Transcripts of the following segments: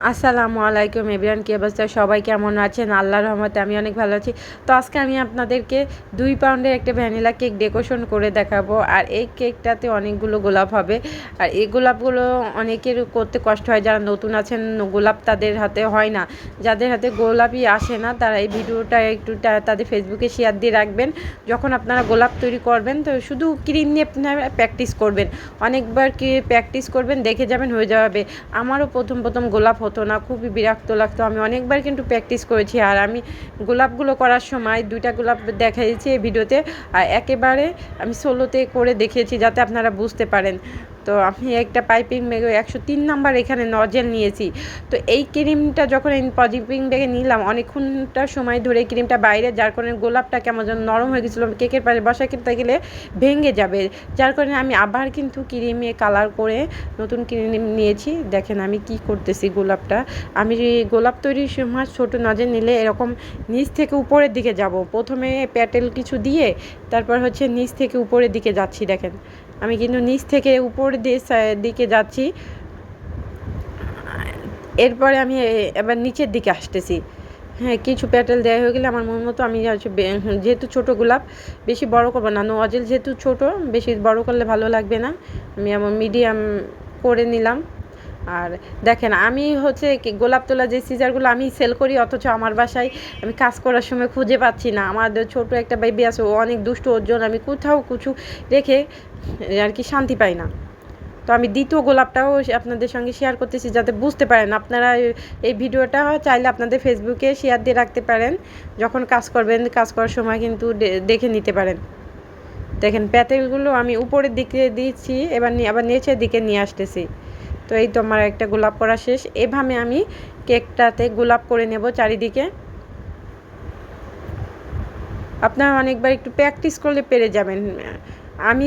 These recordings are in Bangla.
আসসালামু আলাইকুম এভরিওয়ান, কি অবস্থা? সবাই কেমন আছেন? আল্লাহর রহমতে আমি অনেক ভালো আছি। তো আজকে আমি আপনাদেরকে 2 পাউন্ডের একটা ভ্যানিলা কেক ডেকোরেশন করে দেখাবো। আর এই কেকটাতে অনেকগুলো গোলাপ হবে। আর এই গোলাপগুলো অনেকের করতে কষ্ট হয়, যারা নতুন আছেন গোলাপ তাদের হাতে হয় না। যাদের হাতে গোলাপই আসে না তারা এই ভিডিওটা একটু তাদের ফেসবুকে শেয়ার দিয়ে রাখবেন। যখন আপনারা গোলাপ তৈরি করবেন তো শুধু ক্রিম নিয়ে আপনারা প্র্যাকটিস করবেন, অনেকবার কি প্র্যাকটিস করবেন, দেখে যাবেন হয়ে যাবে। আমারও প্রথম গোলাপ হতো না, খুবই বিরক্ত লাগতো। আমি অনেকবার কিন্তু প্র্যাকটিস করেছি। আর আমি গোলাপগুলো করার সময় 2টা গোলাপ দেখাইছি এই ভিডিওতে, আর একেবারে আমি সোলোতে করে দেখিয়েছি যাতে আপনারা বুঝতে পারেন। তো আমি একটা পাইপিং ব্যাগে 103 নাম্বার এখানে নজেল নিয়েছি। তো এই ক্রিমটা যখন এই পাইপিং ব্যাগে নিলাম অনেকক্ষণটা সময় ধরে এই ক্রিমটা বাইরে, যার কারণে গোলাপটা কেমন যেন নরম হয়ে গেছিলো, কেকের পাশে বসা কিনতে গেলে ভেঙে যাবে। যার কারণে আমি আবার কিন্তু ক্রিমে কালার করে নতুন ক্রিম নিয়েছি। দেখেন আমি কি করতেছি। গোলাপটা আমি গোলাপ তৈরির সময় ছোটো নজেল নিলে এরকম নিচ থেকে উপরের দিকে যাব, প্রথমে প্যাটেল কিছু দিয়ে তারপর হচ্ছে নিচ থেকে উপরের দিকে যাচ্ছি। দেখেন আমি কিন্তু নিচ থেকে উপরের দিকে যাচ্ছি, এরপরে আমি এবার নিচের দিকে আসতেছি। হ্যাঁ, কিছু প্যাটেল দেওয়া হয়ে গেলে আমার মন মতো আমি হচ্ছে, যেহেতু ছোটো গোলাপ বেশি বড় করবো না, নজেল যেহেতু ছোটো বেশি বড় করলে ভালো লাগবে না, আমি এমন মিডিয়াম করে নিলাম। আর দেখেন আমি হচ্ছে গোলাপ তোলা যে সিজারগুলো আমি সেল করি, অথচ আমার বাসায় আমি কাজ করার সময় খুঁজে পাচ্ছি না। আমাদের ছোট একটা বেবি আছে, ও অনেক দুষ্ট, ওর জন্য আমি কোথাও কিছু রেখে আর কি শান্তি পাই না। তো আমি দ্বিতীয় গোলাপটাও আপনাদের সঙ্গে শেয়ার করতেছি যাতে বুঝতে পারেন। আপনারা এই ভিডিওটা চাইলে আপনাদের ফেসবুকে শেয়ার দিয়ে রাখতে পারেন, যখন কাজ করবেন, কাজ করার সময় কিন্তু দেখে নিতে পারেন। দেখেন প্যাটেলগুলো আমি উপরের দিকে দিচ্ছি, এবার আবার নিচের দিকে নিয়ে আসতেছি। তো এই তো আমার একটা গোলাপ করা শেষ। এভাবে আমি কেকটাতে গোলাপ করে নেব চারিদিকে। আপনারা অনেকবার একটু প্র্যাকটিস করলে পেরে যাবেন। আমি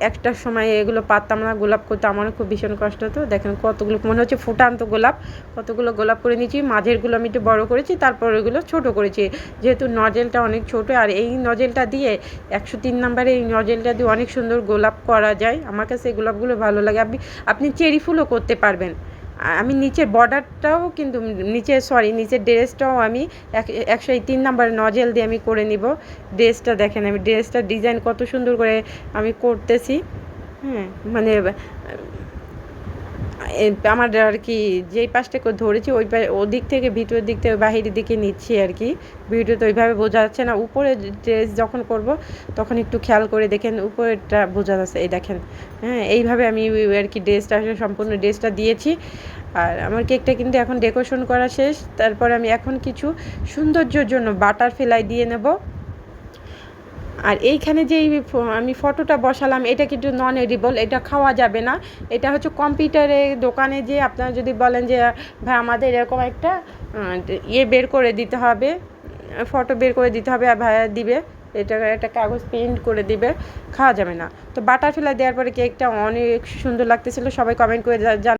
একটা সময় এগুলো পারতাম না, গোলাপ করতে আমার খুব ভীষণ কষ্ট হতো। দেখেন কতগুলো মনে হচ্ছে ফুটান্ত গোলাপ, কতগুলো গোলাপ করে নিয়েছি। মাঝেরগুলো আমি একটু বড় করেছি, তারপর ওইগুলো ছোট করেছি, যেহেতু নজেলটা অনেক ছোট। আর এই নজেলটা দিয়ে 103 নাম্বারে এই নজেলটা দিয়ে অনেক সুন্দর গোলাপ করা যায়। আমার কাছে এই গোলাপগুলো ভালো লাগে। আপনি চেরি ফুলও করতে পারবেন। আমি নিচের বর্ডারটাও কিন্তু নিচের ড্রেসটাও আমি 103 নাম্বার নজেল দিয়ে আমি করে নিব। ড্রেসটা দেখেন, আমি ড্রেসটা ডিজাইন কত সুন্দর করে আমি করতেছি। হ্যাঁ, মানে আমার আর কি যেই পাশটা ধরেছি ওদিক থেকে ভিতরের দিক থেকে বাহিরের দিকে নিচ্ছি আর কি। ভিডিওতে ওইভাবে বোঝা যাচ্ছে না। উপরে ড্রেস যখন করব তখন একটু খেয়াল করে দেখেন, উপরেরটা বোঝা যাচ্ছে। এই দেখেন, হ্যাঁ, এইভাবে আমি আর কি ড্রেসটা সম্পূর্ণ ড্রেসটা দিয়েছি। আর আমার কেকটা কিন্তু এখন ডেকোরেশন করা শেষ। তারপর আমি এখন কিছু সৌন্দর্যের জন্য বাটারফ্লাই দিয়ে নেব। আর এইখানে যে আমি ফটোটা বসালাম এটা কিন্তু নন এডিবল, এটা খাওয়া যাবে না। এটা হচ্ছে কম্পিউটারে দোকানে যে আপনারা যদি বলেন যে ভাই আমাদের এরকম একটা বের করে দিতে হবে, ফটো বের করে দিতে হবে, আর ভাইয়া দিবে, এটা একটা কাগজ প্রিন্ট করে দিবে, খাওয়া যাবে না। তো বাটারফ্লাই দেওয়ার পরে কেকটা অনেক সুন্দর লাগতেছিল। সবাই কমেন্ট করে